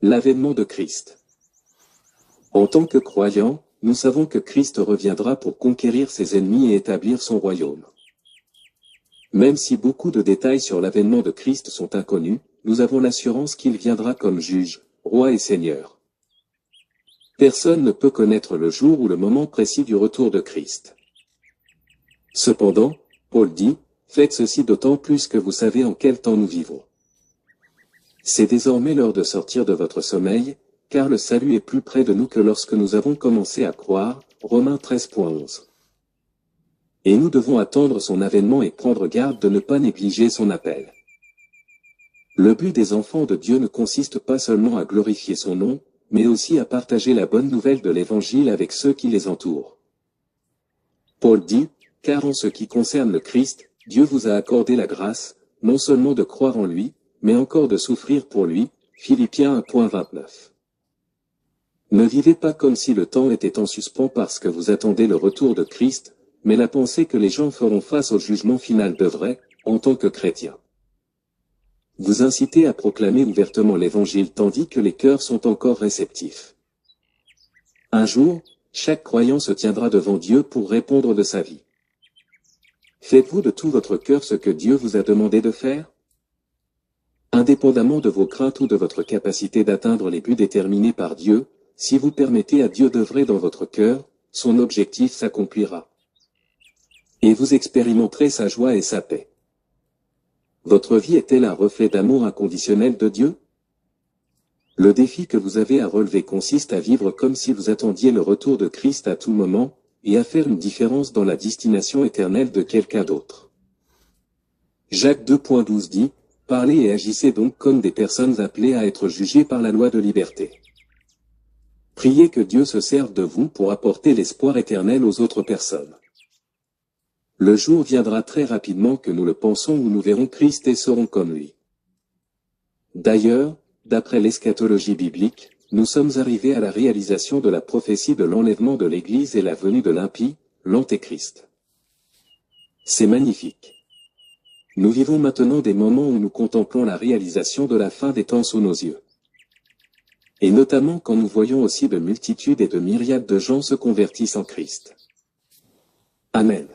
L'avènement de Christ. En tant que croyants, nous savons que Christ reviendra pour conquérir ses ennemis et établir son royaume. Même si beaucoup de détails sur l'avènement de Christ sont inconnus, nous avons l'assurance qu'il viendra comme juge, roi et seigneur. Personne ne peut connaître le jour ou le moment précis du retour de Christ. Cependant, Paul dit, « Faites ceci d'autant plus que vous savez en quel temps nous vivons. » C'est désormais l'heure de sortir de votre sommeil, car le salut est plus près de nous que lorsque nous avons commencé à croire, Romains 13.11. Et nous devons attendre son avènement et prendre garde de ne pas négliger son appel. Le but des enfants de Dieu ne consiste pas seulement à glorifier son nom, mais aussi à partager la bonne nouvelle de l'Évangile avec ceux qui les entourent. Paul dit, « Car en ce qui concerne le Christ, Dieu vous a accordé la grâce, non seulement de croire en lui, mais encore de souffrir pour lui. » Philippiens 1.29. Ne vivez pas comme si le temps était en suspens parce que vous attendez le retour de Christ, mais la pensée que les gens feront face au jugement final devrait, en tant que chrétiens, vous inciter à proclamer ouvertement l'Évangile tandis que les cœurs sont encore réceptifs. Un jour, chaque croyant se tiendra devant Dieu pour répondre de sa vie. Faites-vous de tout votre cœur ce que Dieu vous a demandé de faire? Indépendamment de vos craintes ou de votre capacité d'atteindre les buts déterminés par Dieu, si vous permettez à Dieu d'œuvrer dans votre cœur, son objectif s'accomplira. Et vous expérimenterez sa joie et sa paix. Votre vie est-elle un reflet d'amour inconditionnel de Dieu? Le défi que vous avez à relever consiste à vivre comme si vous attendiez le retour de Christ à tout moment, et à faire une différence dans la destination éternelle de quelqu'un d'autre. Jacques 2.12 dit, « Parlez et agissez donc comme des personnes appelées à être jugées par la loi de liberté. » Priez que Dieu se serve de vous pour apporter l'espoir éternel aux autres personnes. Le jour viendra très rapidement que nous le pensons où nous verrons Christ et serons comme lui. D'ailleurs, d'après l'eschatologie biblique, nous sommes arrivés à la réalisation de la prophétie de l'enlèvement de l'Église et la venue de l'impie, l'Antéchrist. C'est magnifique. Nous vivons maintenant des moments où nous contemplons la réalisation de la fin des temps sous nos yeux. Et notamment quand nous voyons aussi de multitudes et de myriades de gens se convertissent en Christ. Amen.